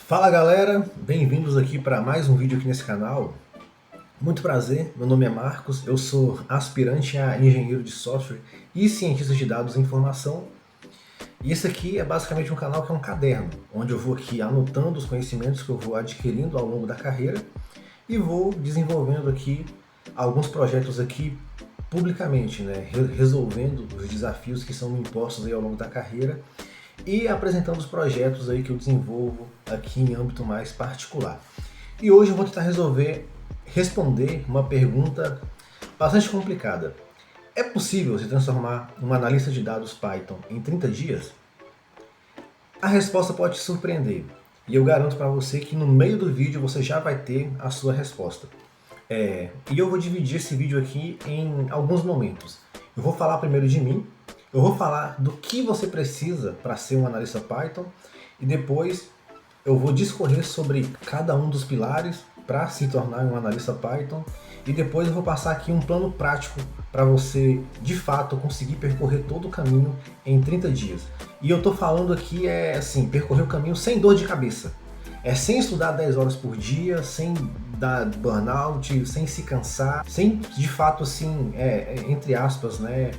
Fala galera, bem-vindos aqui para mais um vídeo aqui nesse canal. Muito prazer, meu nome é Marcos, eu sou aspirante a engenheiro de software e cientista de dados e informação. E esse aqui é basicamente um canal que é um caderno, onde eu vou aqui anotando os conhecimentos que eu vou adquirindo ao longo da carreira e vou desenvolvendo aqui alguns projetos aqui publicamente, né, resolvendo os desafios que são me impostos aí ao longo da carreira e apresentando os projetos aí que eu desenvolvo aqui em âmbito mais particular. E hoje eu vou tentar responder uma pergunta bastante complicada. É possível se transformar um analista de dados Python em 30 dias? A resposta pode te surpreender, e eu garanto para você que no meio do vídeo você já vai ter a sua resposta. E eu vou dividir esse vídeo aqui em alguns momentos. Eu vou falar primeiro de mim, eu vou falar do que você precisa para ser um analista Python e depois eu vou discorrer sobre cada um dos pilares para se tornar um analista Python e depois eu vou passar aqui um plano prático para você de fato conseguir percorrer todo o caminho em 30 dias. E eu estou falando aqui assim, percorrer o caminho sem dor de cabeça. Sem estudar 10 horas por dia, sem dar burnout, sem se cansar, sem de fato assim, entre aspas, né,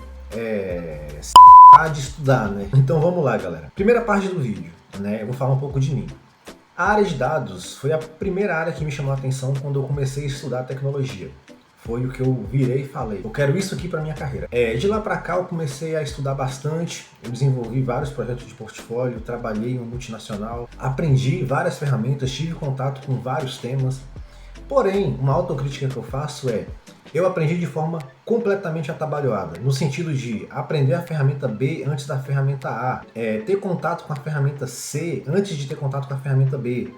de estudar, né? Então vamos lá, galera. Primeira parte do vídeo, né, eu vou falar um pouco de mim. A área de dados foi a primeira área que me chamou a atenção quando eu comecei a estudar tecnologia. Foi o que eu virei e falei, eu quero isso aqui para minha carreira. De lá para cá eu comecei a estudar bastante, eu desenvolvi vários projetos de portfólio, trabalhei em uma multinacional, aprendi várias ferramentas, tive contato com vários temas. Porém, uma autocrítica que eu faço eu aprendi de forma completamente atabalhoada, no sentido de aprender a ferramenta B antes da ferramenta A, ter contato com a ferramenta C antes de ter contato com a ferramenta B.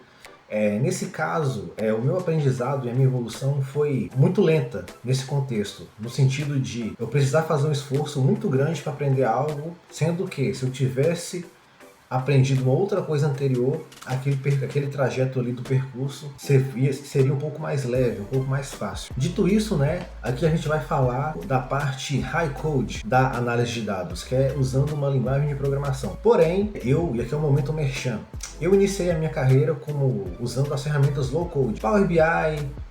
Nesse caso, o meu aprendizado e a minha evolução foi muito lenta nesse contexto, no sentido de eu precisar fazer um esforço muito grande para aprender algo, sendo que se eu tivesse aprendido uma outra coisa anterior, aquele trajeto ali do percurso seria um pouco mais leve, um pouco mais fácil. Dito isso, né, aqui a gente vai falar da parte high code da análise de dados, que é usando uma linguagem de programação. Porém, e aqui é o momento merchan, eu iniciei a minha carreira usando as ferramentas low code, Power BI,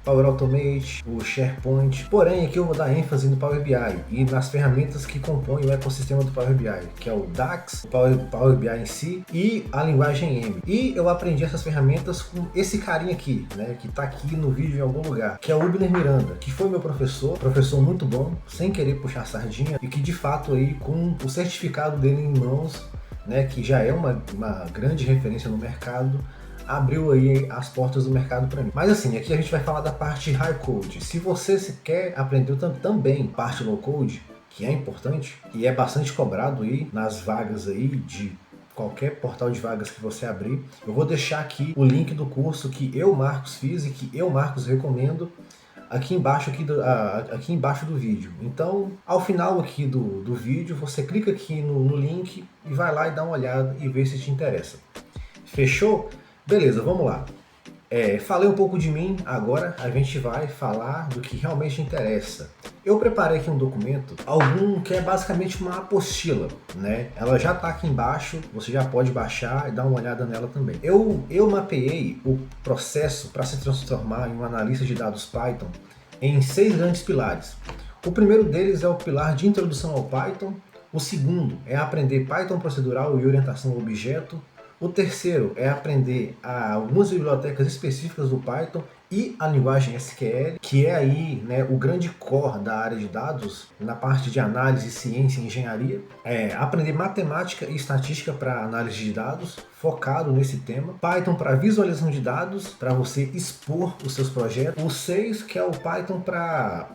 Power Automate, o SharePoint. Porém, aqui eu vou dar ênfase no Power BI e nas ferramentas que compõem o ecossistema do Power BI, que é o DAX, o Power BI em si e a linguagem M. E eu aprendi essas ferramentas com esse carinha aqui, né, que está aqui no vídeo em algum lugar, que é o Ubner Miranda, que foi meu professor muito bom, sem querer puxar sardinha, e que de fato aí com o certificado dele em mãos, né, que já é uma grande referência no mercado, abriu aí as portas do mercado para mim. Mas assim, aqui a gente vai falar da parte high code. Se você quer aprender também parte low code, que é importante e é bastante cobrado aí nas vagas aí de qualquer portal de vagas que você abrir, eu vou deixar aqui o link do curso que eu, Marcos, fiz e que eu, Marcos, recomendo aqui embaixo do vídeo. Então, ao final aqui do vídeo, você clica aqui no link e vai lá e dá uma olhada e vê se te interessa. Fechou? Beleza, vamos lá. Falei um pouco de mim, agora a gente vai falar do que realmente interessa. Eu preparei aqui um documento, que é basicamente uma apostila, né? Ela já está aqui embaixo, você já pode baixar e dar uma olhada nela também. Eu mapeei o processo para se transformar em um analista de dados Python em 6 grandes pilares. O primeiro deles é o pilar de introdução ao Python, o segundo é aprender Python procedural e orientação ao objeto, o terceiro é aprender algumas bibliotecas específicas do Python e a linguagem SQL, que é aí, né, o grande core da área de dados, na parte de análise, ciência e engenharia. Aprender matemática e estatística para análise de dados, focado nesse tema. Python para visualização de dados, para você expor os seus projetos. O 6, que é o Python para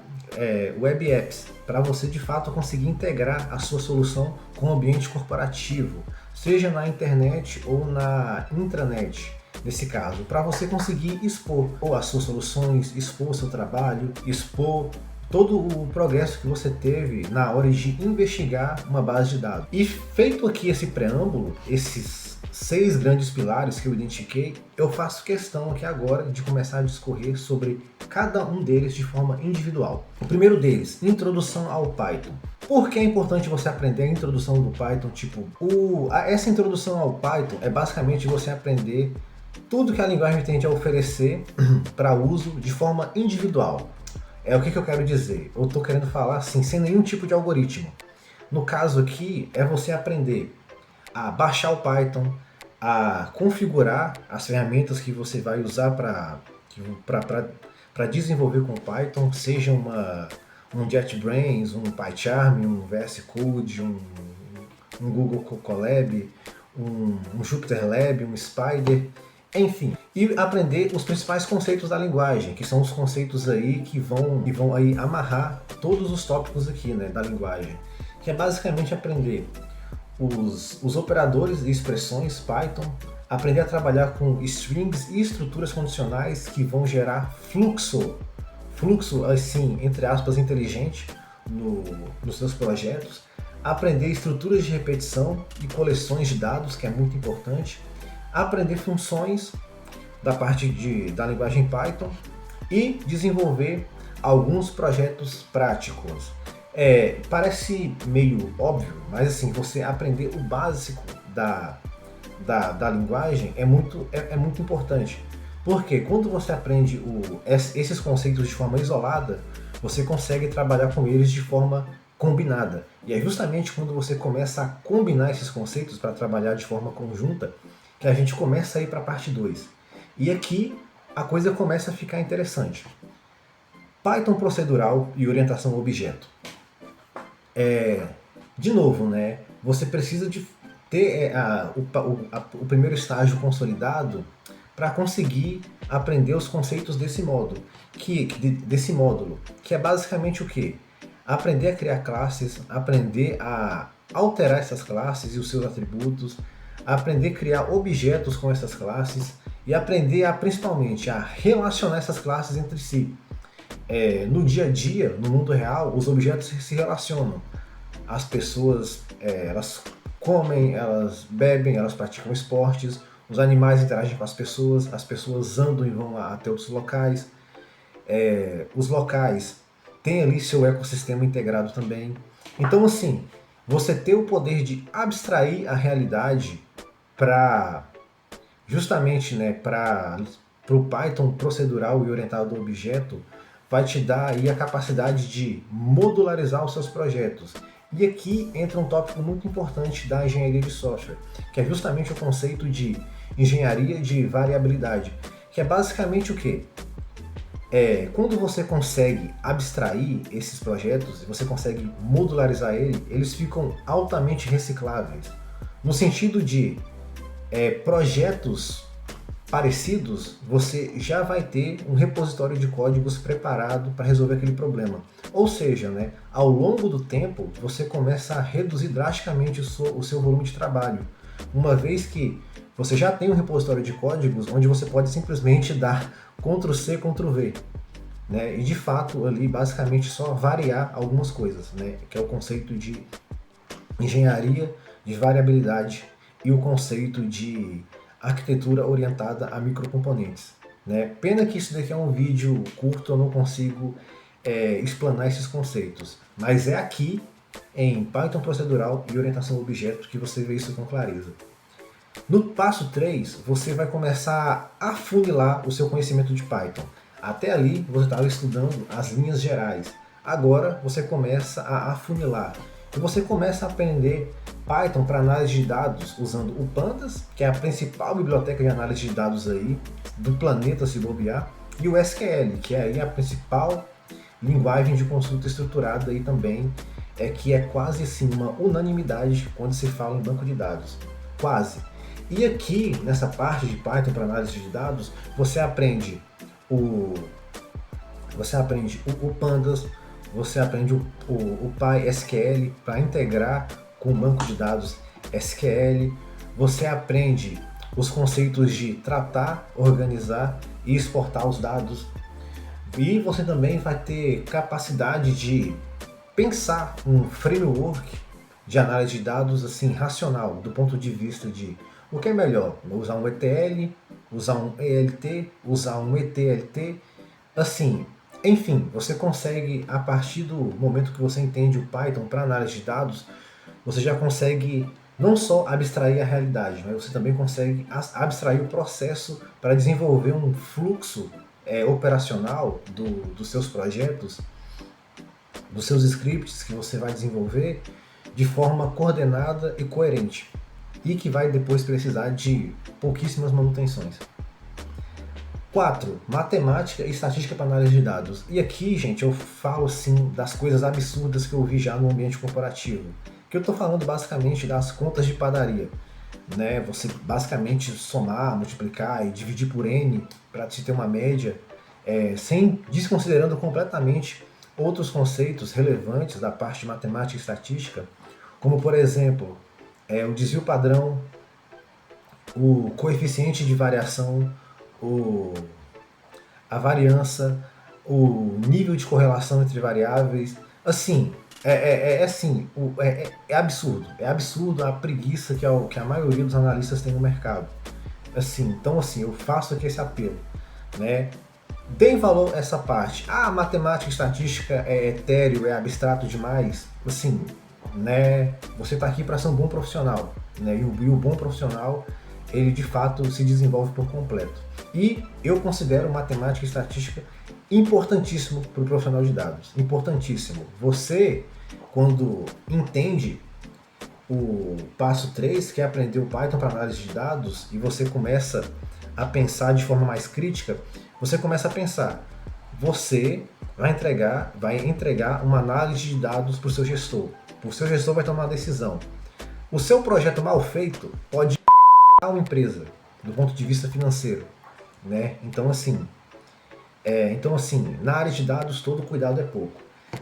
Web Apps, para você de fato conseguir integrar a sua solução com o ambiente corporativo, seja na internet ou na intranet, nesse caso, para você conseguir expor as suas soluções, expor o seu trabalho, expor todo o progresso que você teve na hora de investigar uma base de dados. E feito aqui esse preâmbulo, esses 6 grandes pilares que eu identifiquei, eu faço questão aqui agora de começar a discorrer sobre cada um deles de forma individual. O primeiro deles, introdução ao Python. Por que é importante você aprender a introdução do Python? Essa introdução ao Python é basicamente você aprender tudo que a linguagem tem a oferecer para uso de forma individual. É o que eu quero dizer. Eu estou querendo falar assim, sem nenhum tipo de algoritmo. No caso aqui, é você aprender a baixar o Python, a configurar as ferramentas que você vai usar para desenvolver com o Python, seja um JetBrains, um PyCharm, um VS Code, um Google Colab, um JupyterLab, um Spider, enfim. E aprender os principais conceitos da linguagem, que são os conceitos aí que vão aí amarrar todos os tópicos aqui, né, da linguagem. Que é basicamente aprender os operadores e expressões Python, aprender a trabalhar com strings e estruturas condicionais que vão gerar fluxo, assim, entre aspas, inteligente nos seus projetos, aprender estruturas de repetição e coleções de dados, que é muito importante, aprender funções da parte da linguagem Python e desenvolver alguns projetos práticos. Parece meio óbvio, mas assim, você aprender o básico da linguagem é muito importante. Porque quando você aprende esses conceitos de forma isolada, você consegue trabalhar com eles de forma combinada. E é justamente quando você começa a combinar esses conceitos para trabalhar de forma conjunta que a gente começa a ir para a parte 2. E aqui a coisa começa a ficar interessante. Python procedural e orientação a objeto. De novo, né? Você precisa de ter o primeiro estágio consolidado para conseguir aprender os conceitos desse módulo, que é basicamente o quê? Aprender a criar classes, aprender a alterar essas classes e os seus atributos, aprender a criar objetos com essas classes e aprender principalmente a relacionar essas classes entre si. No dia a dia, no mundo real, os objetos se relacionam. As pessoas, elas comem, elas bebem, elas praticam esportes, os animais interagem com as pessoas andam e vão até outros locais. Os locais têm ali seu ecossistema integrado também. Então, assim, você ter o poder de abstrair a realidade para justamente, né, para o Python procedural e orientado ao objeto, vai te dar aí a capacidade de modularizar os seus projetos. E aqui entra um tópico muito importante da engenharia de software, que é justamente o conceito de engenharia de variabilidade, que é basicamente o quê? Quando você consegue abstrair esses projetos, você consegue modularizar eles ficam altamente recicláveis. No sentido de projetos parecidos, você já vai ter um repositório de códigos preparado para resolver aquele problema. Ou seja, né, ao longo do tempo, você começa a reduzir drasticamente o seu volume de trabalho, uma vez que você já tem um repositório de códigos onde você pode simplesmente dar Ctrl+C, Ctrl+V, né, e de fato ali basicamente só variar algumas coisas, né, que é o conceito de engenharia de variabilidade e o conceito de arquitetura orientada a microcomponentes, né? Pena que isso daqui é um vídeo curto, eu não consigo explanar esses conceitos, mas é aqui em Python procedural e orientação a objeto que você vê isso com clareza. No passo 3, você vai começar a afunilar o seu conhecimento de Python. Até ali você estava estudando as linhas gerais. Agora você começa a afunilar. E você começa a aprender Python para análise de dados usando o Pandas, que é a principal biblioteca de análise de dados aí do planeta se bobear, e o SQL, que é aí a principal linguagem de consulta estruturada aí também, que é quase assim uma unanimidade quando se fala em banco de dados. Quase. E aqui, nessa parte de Python para análise de dados, você aprende o Pandas, você aprende o PySQL para integrar com o banco de dados SQL, você aprende os conceitos de tratar, organizar e exportar os dados, e você também vai ter capacidade de pensar um framework de análise de dados assim racional, do ponto de vista de o que é melhor, usar um ETL, usar um ELT, usar um ETLT, assim. Enfim, você consegue, a partir do momento que você entende o Python para análise de dados, você já consegue não só abstrair a realidade, mas você também consegue abstrair o processo para desenvolver um fluxo operacional dos seus projetos, dos seus scripts que você vai desenvolver de forma coordenada e coerente, e que vai depois precisar de pouquíssimas manutenções. 4. Matemática e estatística para análise de dados. E aqui, gente, eu falo assim das coisas absurdas que eu vi já no ambiente corporativo. Que eu estou falando basicamente das contas de padaria. Né? Você basicamente somar, multiplicar e dividir por N para se ter uma média, sem desconsiderando completamente outros conceitos relevantes da parte de matemática e estatística, como por exemplo, o desvio padrão, o coeficiente de variação, a variância, o nível de correlação entre variáveis. Assim, é absurdo. É absurdo a preguiça que a maioria dos analistas tem no mercado. Assim, então assim, eu faço aqui esse apelo, né? Deem valor a essa parte. Ah, matemática e estatística é etéreo, é abstrato demais. Assim, né? Você está aqui para ser um bom profissional, né? E o bom profissional, ele de fato se desenvolve por completo. E eu considero matemática e estatística importantíssimo para o profissional de dados. Importantíssimo. Você, quando entende o passo 3, que é aprender o Python para análise de dados, e você começa a pensar de forma mais crítica, você começa a pensar, você vai entregar uma análise de dados para o seu gestor. O seu gestor vai tomar uma decisão. O seu projeto mal feito pode uma empresa do ponto de vista financeiro, né? Então assim, na área de dados todo cuidado é pouco.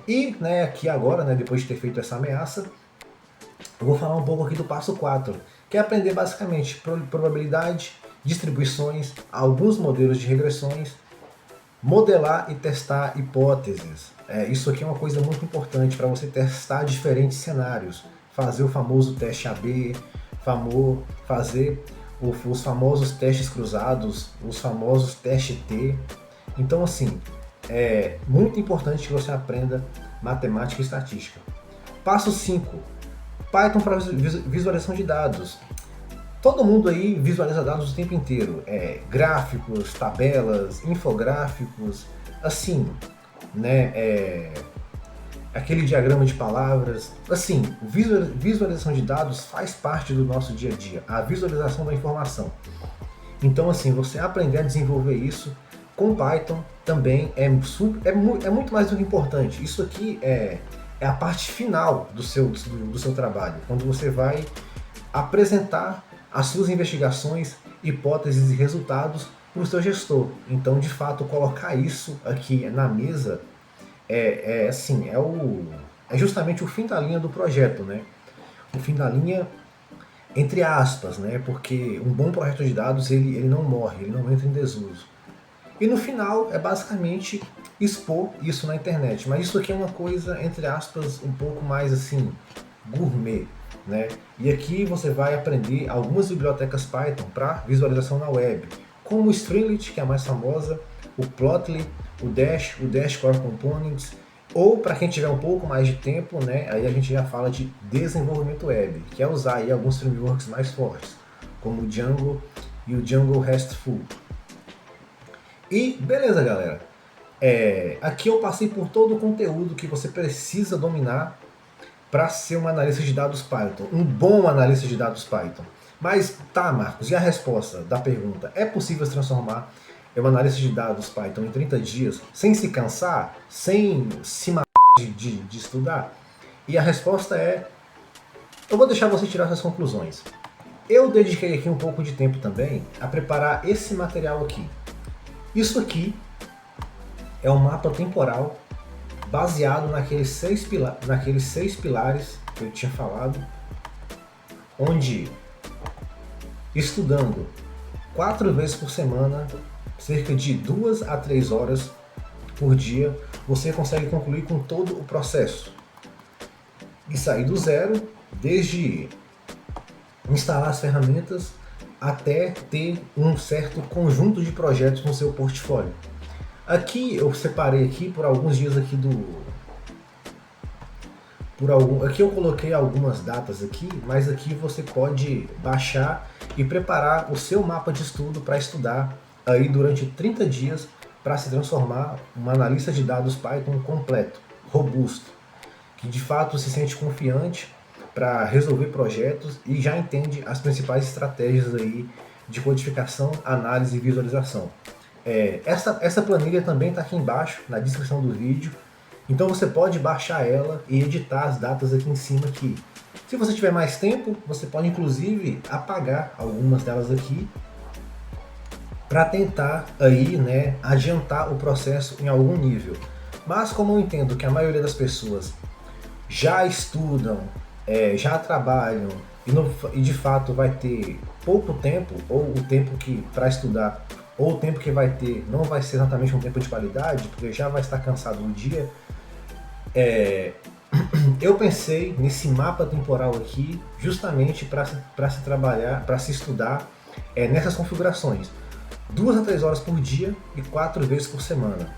E, né, aqui agora, né, depois de ter feito essa ameaça, eu vou falar um pouco aqui do passo 4, que é aprender basicamente probabilidade, distribuições, alguns modelos de regressões, modelar e testar hipóteses. Isso aqui é uma coisa muito importante para você testar diferentes cenários, fazer o famoso teste AB, fazer os famosos testes cruzados, os famosos testes T. Então assim, é muito importante que você aprenda matemática e estatística. Passo 5. Python para visualização de dados. Todo mundo aí visualiza dados o tempo inteiro. Gráficos, tabelas, infográficos, assim, né? Aquele diagrama de palavras. Assim, visualização de dados faz parte do nosso dia a dia. A visualização da informação. Então, assim, você aprender a desenvolver isso com Python também é muito mais do que importante. Isso aqui é a parte final do seu trabalho, quando você vai apresentar as suas investigações, hipóteses e resultados para o seu gestor. Então, de fato, colocar isso aqui na mesa é justamente o fim da linha do projeto, né? O fim da linha, entre aspas, né? Porque um bom projeto de dados ele não morre, ele não entra em desuso. E no final é basicamente expor isso na internet. Mas isso aqui é uma coisa, entre aspas, um pouco mais assim, gourmet, né? E aqui você vai aprender algumas bibliotecas Python para visualização na web, como o Streamlit, que é a mais famosa, o Plotly, o Dash Core Components, ou para quem tiver um pouco mais de tempo, né, aí a gente já fala de desenvolvimento web, que é usar aí alguns frameworks mais fortes, como o Django e o Django RESTful. E beleza, galera. Aqui eu passei por todo o conteúdo que você precisa dominar para ser um analista de dados Python, um bom analista de dados Python. Mas tá, Marcos, e a resposta da pergunta? É possível se transformar em um analista de dados Python em 30 dias, sem se cansar, sem se matar de estudar? E a resposta é: eu vou deixar você tirar essas conclusões. Eu dediquei aqui um pouco de tempo também a preparar esse material aqui. Isso aqui é um mapa temporal baseado naqueles seis pilares que eu tinha falado, onde, estudando 4 vezes por semana, cerca de 2 a 3 horas por dia, você consegue concluir com todo o processo. E sair do zero, desde instalar as ferramentas até ter um certo conjunto de projetos no seu portfólio. Aqui eu separei aqui por alguns dias aqui Aqui eu coloquei algumas datas aqui, mas aqui você pode baixar e preparar o seu mapa de estudo para estudar aí durante 30 dias para se transformar um analista de dados Python completo, robusto, que de fato se sente confiante para resolver projetos e já entende as principais estratégias aí de codificação, análise e visualização. Essa planilha também está aqui embaixo na descrição do vídeo, então você pode baixar ela e editar as datas aqui em cima aqui. Se você tiver mais tempo, você pode inclusive apagar algumas delas aqui para tentar aí, né, adiantar o processo em algum nível. Mas como eu entendo que a maioria das pessoas já estudam, já trabalham e de fato vai ter pouco tempo, ou o tempo que para estudar, ou o tempo que vai ter não vai ser exatamente um tempo de qualidade, porque já vai estar cansado no dia, eu pensei nesse mapa temporal aqui justamente para se trabalhar, para se estudar nessas configurações. 2 a 3 horas por dia e 4 vezes por semana.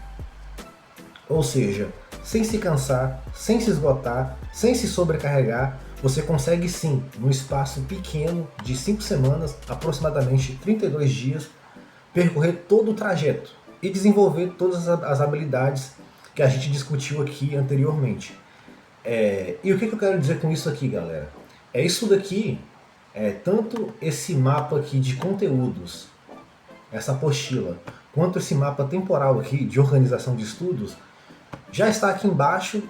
Ou seja, sem se cansar, sem se esgotar, sem se sobrecarregar, você consegue sim, num espaço pequeno de 5 semanas, aproximadamente 32 dias, percorrer todo o trajeto e desenvolver todas as habilidades que a gente discutiu aqui anteriormente. E o que eu quero dizer com isso aqui, galera? Isso daqui, tanto esse mapa aqui de conteúdos, essa apostila, quanto esse mapa temporal aqui de organização de estudos, já está aqui embaixo.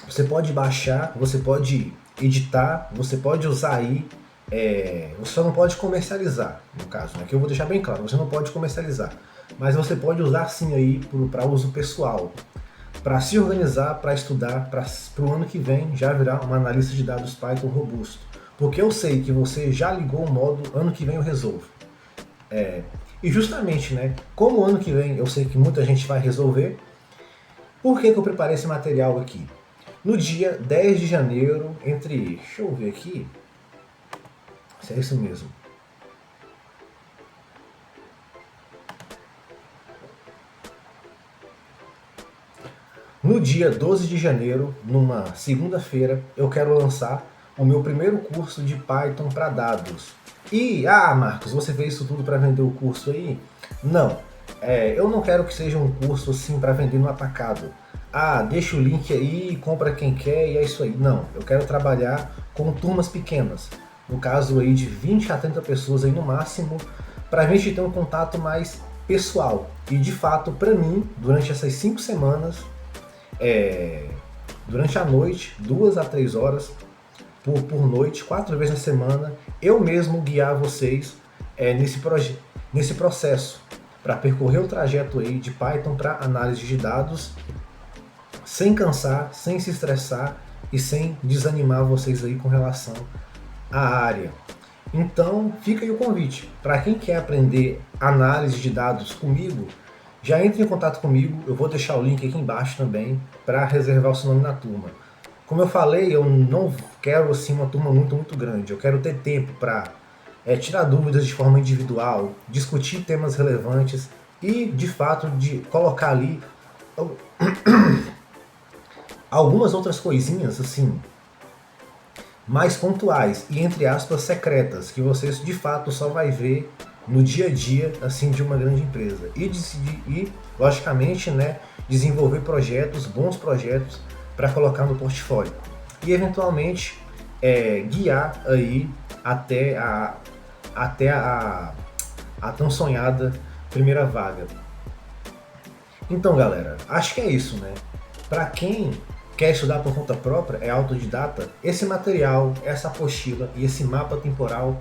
Você pode baixar, você pode editar, você pode usar aí, você só não pode comercializar, no caso, né? Que eu vou deixar bem claro, você não pode comercializar, mas você pode usar sim aí para uso pessoal, para se organizar, para estudar, para o ano que vem já virar uma analista de dados Python robusto. Porque eu sei que você já ligou o modo ano que vem eu resolvo. E justamente, né, como ano que vem eu sei que muita gente vai resolver, por que eu preparei esse material aqui? No dia 10 de janeiro, deixa eu ver aqui, se é isso mesmo. No dia 12 de janeiro, numa segunda-feira, eu quero lançar o meu primeiro curso de Python para dados. E, Marcos, você fez isso tudo para vender o curso aí? Não, eu não quero que seja um curso assim para vender no atacado. Deixa o link aí, compra quem quer e é isso aí. Não, eu quero trabalhar com turmas pequenas. No caso aí de 20 a 30 pessoas aí no máximo, para a gente ter um contato mais pessoal. E de fato, para mim, durante essas 5 semanas, durante a noite, 2 a 3 horas por noite, 4 vezes na semana, eu mesmo guiar vocês nesse processo para percorrer o trajeto aí de Python para análise de dados, sem cansar, sem se estressar e sem desanimar vocês aí com relação à área. Então fica aí o convite, para quem quer aprender análise de dados comigo, já entre em contato comigo, eu vou deixar o link aqui embaixo também para reservar o seu nome na turma. Como eu falei, eu não quero assim uma turma muito grande, eu quero ter tempo para tirar dúvidas de forma individual, discutir temas relevantes e de fato de colocar ali algumas outras coisinhas assim mais pontuais e entre aspas secretas que vocês de fato só vai ver no dia a dia assim de uma grande empresa e logicamente, né, desenvolver projetos, bons projetos para colocar no portfólio e eventualmente guiar aí até a tão sonhada primeira vaga. Então, galera, acho que é isso, né? Para quem quer estudar por conta própria, é autodidata, esse material, essa apostila e esse mapa temporal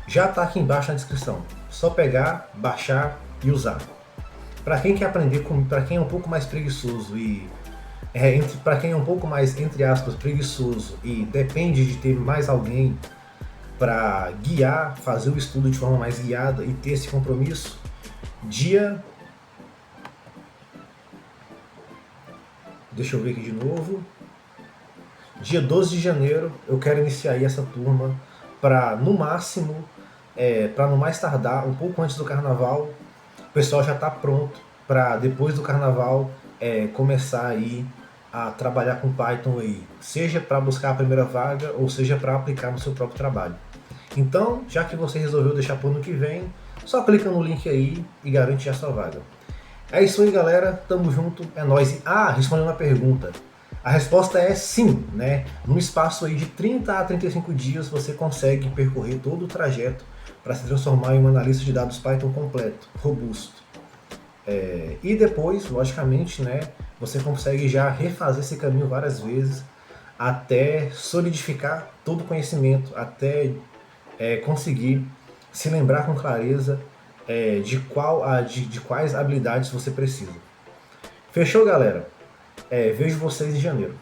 já está aqui embaixo na descrição. Só pegar, baixar e usar. Para quem quer aprender, para quem é um pouco mais preguiçoso para quem é um pouco mais, entre aspas, preguiçoso e depende de ter mais alguém para guiar, fazer o estudo de forma mais guiada e ter esse compromisso, deixa eu ver aqui de novo, dia 12 de janeiro eu quero iniciar aí essa turma para no máximo, para no mais tardar, um pouco antes do carnaval, o pessoal já está pronto para depois do carnaval começar aí a trabalhar com Python aí, seja para buscar a primeira vaga ou seja para aplicar no seu próprio trabalho. Então, já que você resolveu deixar para o ano que vem, só clica no link aí e garante a sua vaga. É isso aí, galera. Tamo junto, é nóis. Ah, respondendo a pergunta. A resposta é sim, né? Num espaço aí de 30 a 35 dias você consegue percorrer todo o trajeto para se transformar em um analista de dados Python completo, robusto. E depois, logicamente, né, você consegue já refazer esse caminho várias vezes até solidificar todo o conhecimento, até conseguir se lembrar com clareza de quais habilidades você precisa. Fechou, galera? Vejo vocês em janeiro.